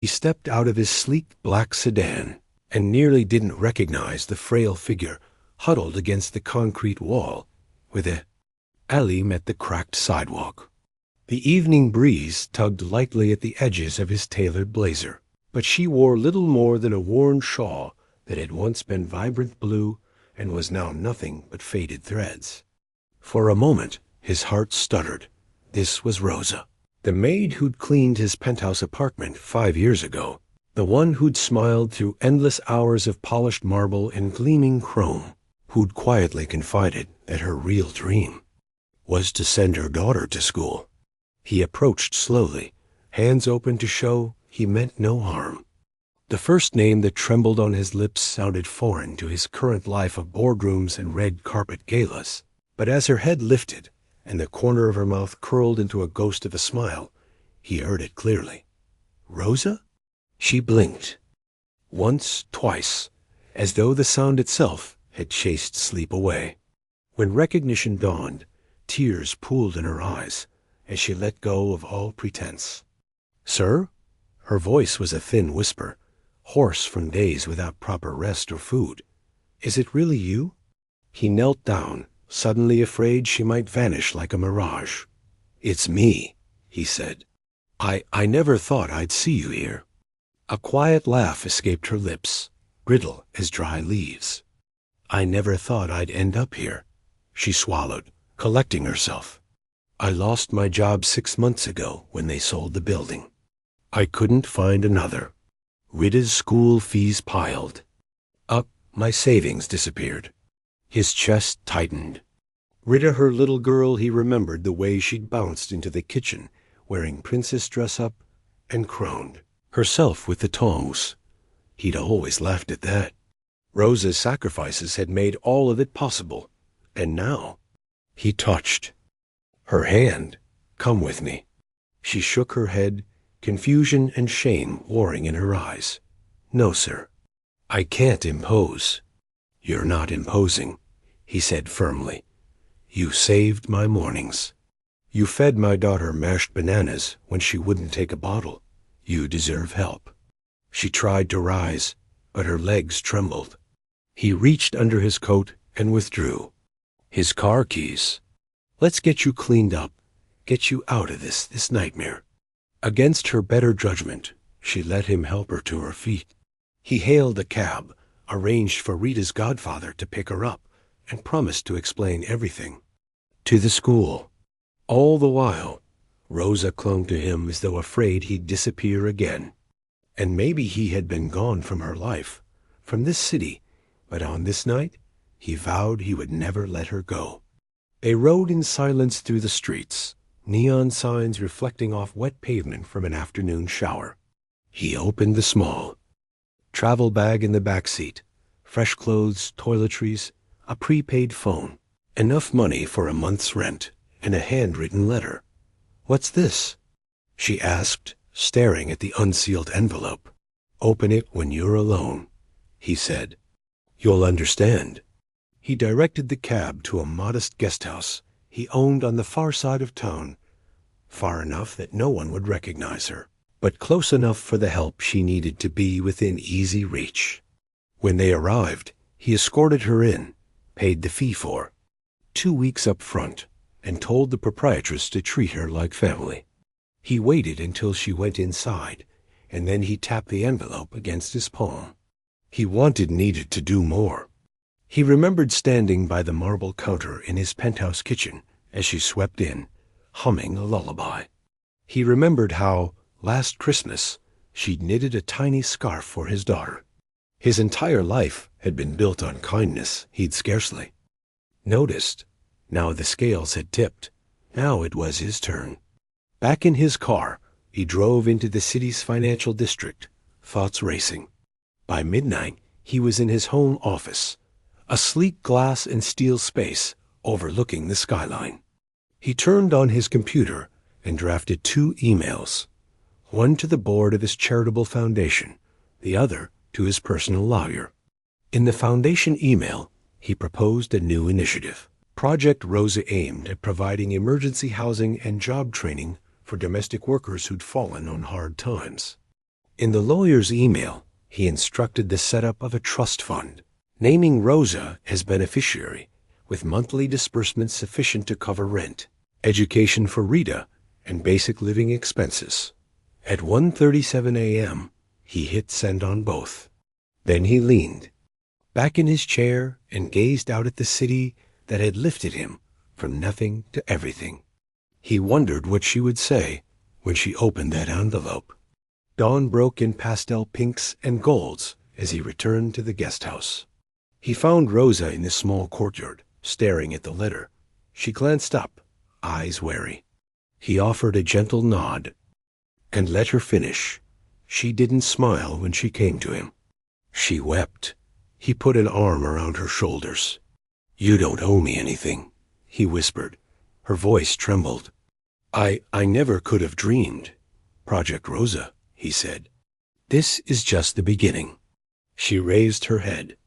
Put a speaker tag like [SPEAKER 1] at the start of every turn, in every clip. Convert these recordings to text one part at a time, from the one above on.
[SPEAKER 1] He stepped out of his sleek black sedan and nearly didn't recognize the frail figure huddled against the concrete wall with a alley met the cracked sidewalk. The evening breeze tugged lightly at the edges of his tailored blazer, but she wore little more than a worn shawl that had once been vibrant blue and was now nothing but faded threads. For a moment, his heart stuttered. This was Rosa, the maid who'd cleaned his penthouse apartment 5 years ago, the one who'd smiled through endless hours of polished marble and gleaming chrome, who'd quietly confided that her real dream was to send her daughter to school. He approached slowly, hands open to show he meant no harm. The first name that trembled on his lips sounded foreign to his current life of boardrooms and red carpet galas, but as her head lifted and the corner of her mouth curled into a ghost of a smile, he heard it clearly. Rosa? She blinked. Once, twice, as though the sound itself had chased sleep away. When recognition dawned, tears pooled in her eyes as she let go of all pretense. Sir? Her voice was a thin whisper, hoarse from days without proper rest or food. Is it really you? He knelt down, suddenly afraid she might vanish like a mirage. It's me, he said. I never thought I'd see you here. A quiet laugh escaped her lips, brittle as dry leaves. I never thought I'd end up here, she swallowed, collecting herself. I lost my job 6 months ago when they sold the building. I couldn't find another. Rita's school fees piled up. My savings disappeared. His chest tightened. Rita, her little girl, he remembered the way she'd bounced into the kitchen, wearing princess dress-up, and crooned, herself with the tongs. He'd always laughed at that. Rosa's sacrifices had made all of it possible, and now he touched her hand. Come with me. She shook her head, confusion and shame warring in her eyes. No, sir. I can't impose. You're not imposing, he said firmly. You saved my mornings. You fed my daughter mashed bananas when she wouldn't take a bottle. You deserve help. She tried to rise, but her legs trembled. He reached under his coat and withdrew. His car keys. Let's get you cleaned up, get you out of this nightmare. Against her better judgment, she let him help her to her feet. He hailed a cab, arranged for Rita's godfather to pick her up, and promised to explain everything. To the school. All the while, Rosa clung to him as though afraid he'd disappear again. And maybe he had been gone from her life, from this city, but on this night, he vowed he would never let her go. They rode in silence through the streets, neon signs reflecting off wet pavement from an afternoon shower. He opened the small travel bag in the back seat, fresh clothes, toiletries, a prepaid phone, enough money for a month's rent, and a handwritten letter. What's this? She asked, staring at the unsealed envelope. Open it when you're alone, he said. You'll understand. He directed the cab to a modest guest house he owned on the far side of town, far enough that no one would recognize her, but close enough for the help she needed to be within easy reach. When they arrived, he escorted her in, paid the fee for 2 weeks up front, and told the proprietress to treat her like family. He waited until she went inside, and then he tapped the envelope against his palm. He needed to do more. He remembered standing by the marble counter in his penthouse kitchen as she swept in, humming a lullaby. He remembered how, last Christmas, she'd knitted a tiny scarf for his daughter. His entire life had been built on kindness he'd scarcely noticed. Now the scales had tipped. Now it was his turn. Back in his car, he drove into the city's financial district, thoughts racing. By midnight, he was in his home office, a sleek glass and steel space overlooking the skyline. He turned on his computer and drafted 2 emails, one to the board of his charitable foundation, the other to his personal lawyer. In the foundation email, he proposed a new initiative, Project Rosa, aimed at providing emergency housing and job training for domestic workers who'd fallen on hard times. In the lawyer's email, he instructed the setup of a trust fund, naming Rosa as beneficiary, with monthly disbursements sufficient to cover rent, education for Rita, and basic living expenses. At 1:37 a.m., he hit send on both. Then he leaned back in his chair and gazed out at the city that had lifted him from nothing to everything. He wondered what she would say when she opened that envelope. Dawn broke in pastel pinks and golds as he returned to the guest house. He found Rosa in the small courtyard, staring at the letter. She glanced up, eyes wary. He offered a gentle nod and let her finish. She didn't smile when she came to him. She wept. He put an arm around her shoulders. "You don't owe me anything," he whispered. Her voice trembled. I never could have dreamed. Project Rosa, he said. This is just the beginning. She raised her head.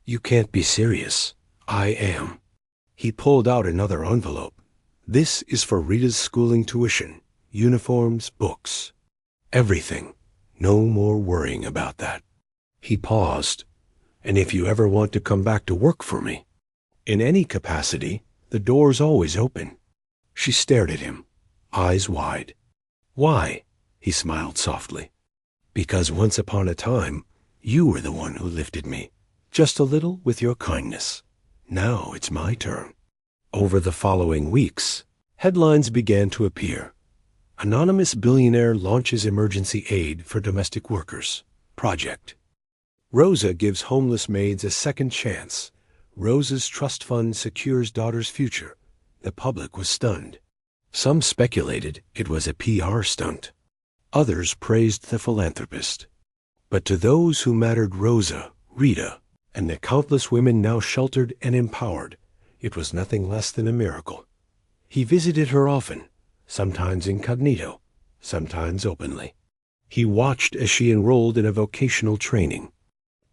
[SPEAKER 1] You can't be serious. I am. He pulled out another envelope. This is for Rita's schooling tuition, uniforms, books. Everything. No more worrying about that. He paused. And if you ever want to come back to work for me, in any capacity, the door's always open. She stared at him, eyes wide. Why? He smiled softly. Because once upon a time, you were the one who lifted me, just a little with your kindness. Now it's my turn. Over the following weeks, headlines began to appear. Anonymous billionaire launches emergency aid for domestic workers. Project. Rosa gives homeless maids a second chance. Rosa's trust fund secures daughter's future. The public was stunned. Some speculated it was a PR stunt. Others praised the philanthropist. But to those who mattered, Rosa, Rita, and the countless women now sheltered and empowered, it was nothing less than a miracle. He visited her often, sometimes incognito, sometimes openly. He watched as she enrolled in a vocational training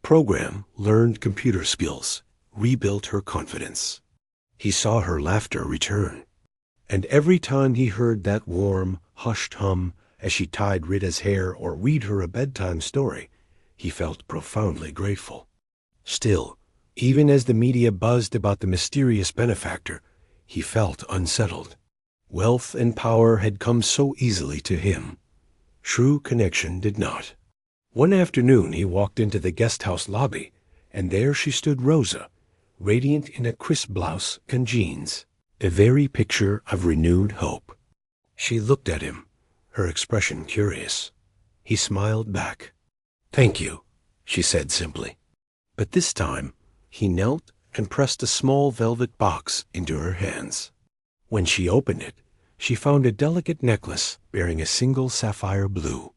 [SPEAKER 1] program, learned computer skills, rebuilt her confidence. He saw her laughter return. And every time he heard that warm, hushed hum as she tied Rita's hair or read her a bedtime story, he felt profoundly grateful. Still, even as the media buzzed about the mysterious benefactor, he felt unsettled. Wealth and power had come so easily to him. True connection did not. One afternoon he walked into the guest house lobby, and there she stood, Rosa, radiant in a crisp blouse and jeans, a very picture of renewed hope. She looked at him, her expression curious. He smiled back. Thank you, she said simply. But this time, he knelt and pressed a small velvet box into her hands. When she opened it, she found a delicate necklace bearing a single sapphire blue.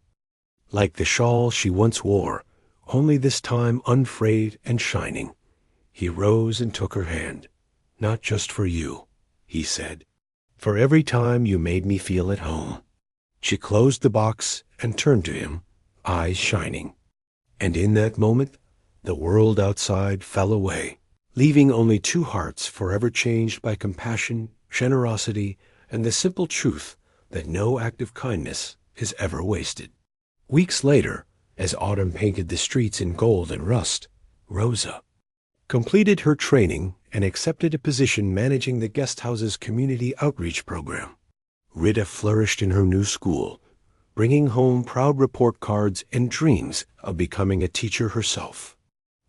[SPEAKER 1] Like the shawl she once wore, only this time unfrayed and shining. He rose and took her hand. Not just for you, he said. For every time you made me feel at home. She closed the box and turned to him, eyes shining. And in that moment, the world outside fell away, leaving only two hearts forever changed by compassion, generosity, and the simple truth that no act of kindness is ever wasted. Weeks later, as autumn painted the streets in gold and rust, Rosa completed her training and accepted a position managing the guest house's community outreach program. Rita flourished in her new school, bringing home proud report cards and dreams of becoming a teacher herself.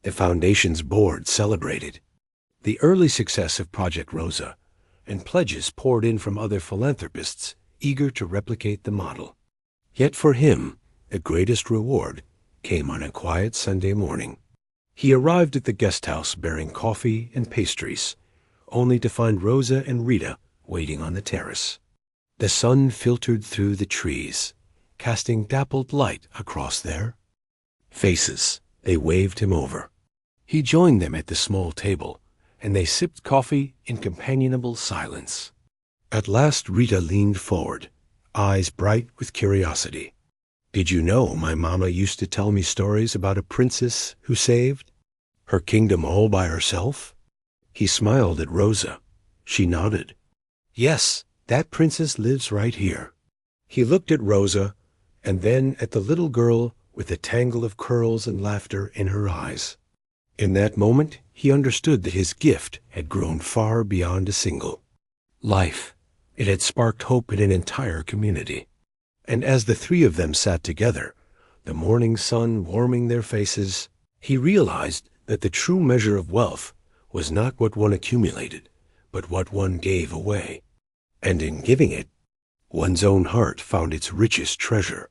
[SPEAKER 1] The foundation's board celebrated the early success of Project Rosa, and pledges poured in from other philanthropists eager to replicate the model. Yet for him, the greatest reward came on a quiet Sunday morning. He arrived at the guest house bearing coffee and pastries, only to find Rosa and Rita waiting on the terrace. The sun filtered through the trees, casting dappled light across their faces. They waved him over. He joined them at the small table, and they sipped coffee in companionable silence. At last Rita leaned forward, eyes bright with curiosity. Did you know my mama used to tell me stories about a princess who saved her kingdom all by herself? He smiled at Rosa. She nodded. Yes, that princess lives right here. He looked at Rosa, and then at the little girl with a tangle of curls and laughter in her eyes. In that moment, he understood that his gift had grown far beyond a single life. It had sparked hope in an entire community. And as the three of them sat together, the morning sun warming their faces, he realized that the true measure of wealth was not what one accumulated, but what one gave away. And in giving it, one's own heart found its richest treasure.